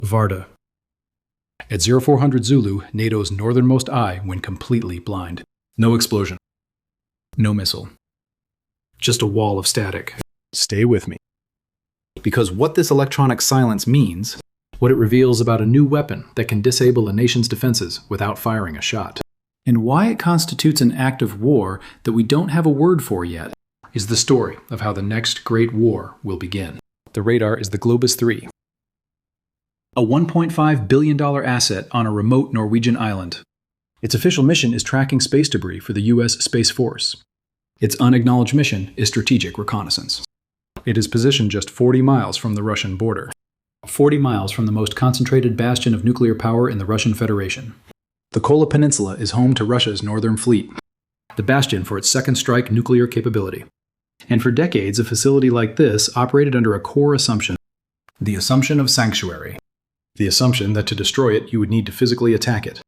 Vardø. At 0400 Zulu, NATO's northernmost eye went completely blind. No explosion. No missile. Just a wall of static. Stay with me. Because what this electronic silence means, what it reveals about a new weapon that can disable a nation's defenses without firing a shot, and why it constitutes an act of war that we don't have a word for yet, is the story of how the next great war will begin. The radar is the Globus III, a $1.5 billion asset on a remote Norwegian island. Its official mission is tracking space debris for the U.S. Space Force. Its unacknowledged mission is strategic reconnaissance. It is positioned just 40 miles from the Russian border, 40 miles from the most concentrated bastion of nuclear power in the Russian Federation. The Kola Peninsula is home to Russia's Northern Fleet, the bastion for its second strike nuclear capability. And for decades, a facility like this operated under a core assumption, the assumption of sanctuary, the assumption that to destroy it you would need to physically attack it.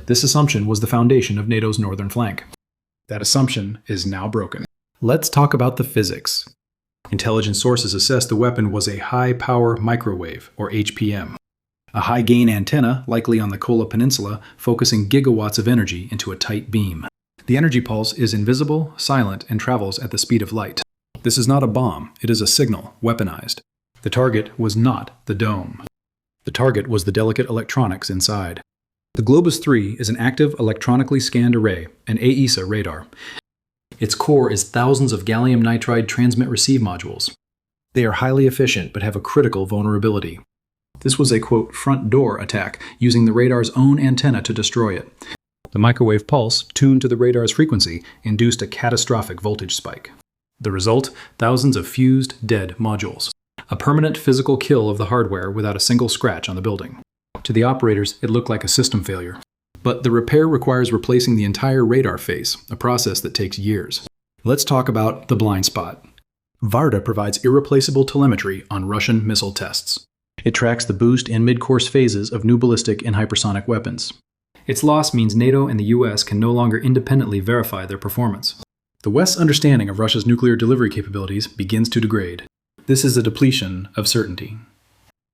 This assumption was the foundation of NATO's northern flank. That assumption is now broken. Let's talk about the physics. Intelligence sources assessed the weapon was a high-power microwave, or HPM. A high-gain antenna, likely on the Kola Peninsula, focusing gigawatts of energy into a tight beam. The energy pulse is invisible, silent, and travels at the speed of light. This is not a bomb, it is a signal, weaponized. The target was not the dome. The target was the delicate electronics inside. The Globus III is an active electronically scanned array, an AESA radar. Its core is thousands of gallium nitride transmit-receive modules. They are highly efficient but have a critical vulnerability. This was a, quote, front door attack, using the radar's own antenna to destroy it. The microwave pulse, tuned to the radar's frequency, induced a catastrophic voltage spike. The result? Thousands of fused, dead modules. A permanent physical kill of the hardware without a single scratch on the building. To the operators, it looked like a system failure. But the repair requires replacing the entire radar face, a process that takes years. Let's talk about the blind spot. Vardø provides irreplaceable telemetry on Russian missile tests. It tracks the boost and mid-course phases of new ballistic and hypersonic weapons. Its loss means NATO and the US can no longer independently verify their performance. The West's understanding of Russia's nuclear delivery capabilities begins to degrade. This is a depletion of certainty.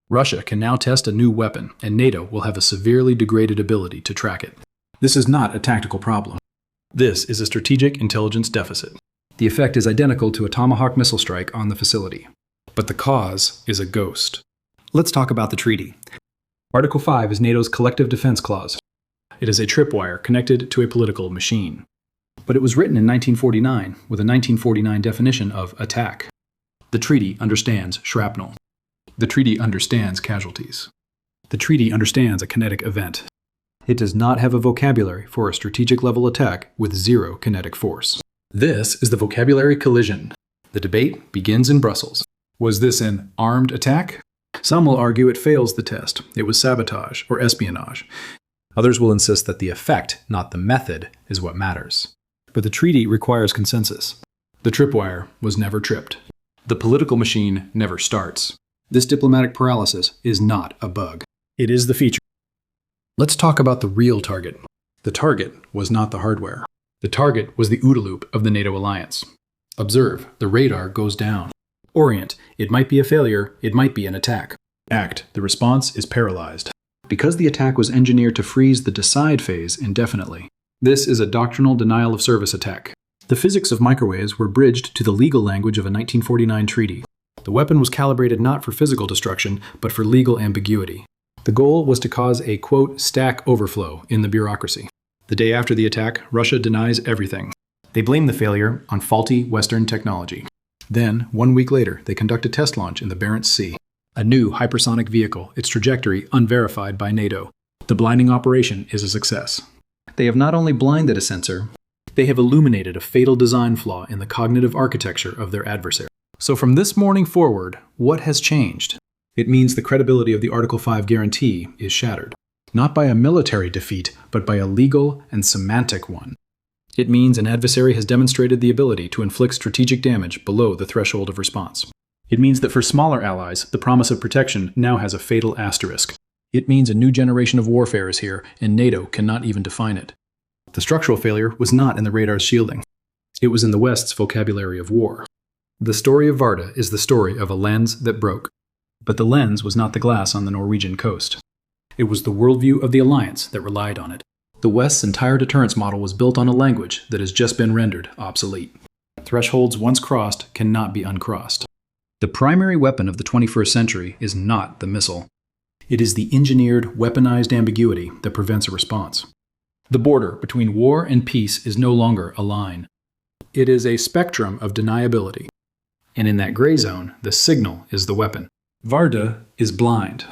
Russia can now test a new weapon, and NATO will have a severely degraded ability to track it. This is not a tactical problem. This is a strategic intelligence deficit. The effect is identical to a Tomahawk missile strike on the facility. But the cause is a ghost. Let's talk about the treaty. Article 5 is NATO's collective defense clause. It is a tripwire connected to a political machine. But it was written in 1949 with a 1949 definition of attack. The treaty understands shrapnel. The treaty understands casualties. The treaty understands a kinetic event. It does not have a vocabulary for a strategic-level attack with zero kinetic force. This is the vocabulary collision. The debate begins in Brussels. Was this an armed attack? Some will argue it fails the test. It was sabotage or espionage. Others will insist that the effect, not the method, is what matters. But the treaty requires consensus. The tripwire was never tripped. The political machine never starts. This diplomatic paralysis is not a bug. It is the feature. Let's talk about the real target. The target was not the hardware. The target was the OODA loop of the NATO alliance. Observe, the radar goes down. Orient, it might be a failure, it might be an attack. Act, the response is paralyzed. Because the attack was engineered to freeze the decide phase indefinitely. This is a doctrinal denial of service attack. The physics of microwaves were bridged to the legal language of a 1949 treaty. The weapon was calibrated not for physical destruction, but for legal ambiguity. The goal was to cause a, quote, stack overflow in the bureaucracy. The day after the attack, Russia denies everything. They blame the failure on faulty Western technology. Then, 1 week later, they conduct a test launch in the Barents Sea. A new hypersonic vehicle, its trajectory unverified by NATO. The blinding operation is a success. They have not only blinded a sensor, they have illuminated a fatal design flaw in the cognitive architecture of their adversary. So from this morning forward, what has changed? It means the credibility of the Article 5 guarantee is shattered. Not by a military defeat, but by a legal and semantic one. It means an adversary has demonstrated the ability to inflict strategic damage below the threshold of response. It means that for smaller allies, the promise of protection now has a fatal asterisk. It means a new generation of warfare is here, and NATO cannot even define it. The structural failure was not in the radar's shielding. It was in the West's vocabulary of war. The story of Vardø is the story of a lens that broke. But the lens was not the glass on the Norwegian coast. It was the worldview of the alliance that relied on it. The West's entire deterrence model was built on a language that has just been rendered obsolete. Thresholds once crossed cannot be uncrossed. The primary weapon of the 21st century is not the missile. It is the engineered, weaponized ambiguity that prevents a response. The border between war and peace is no longer a line. It is a spectrum of deniability. And in that gray zone, the signal is the weapon. Vardø is blind.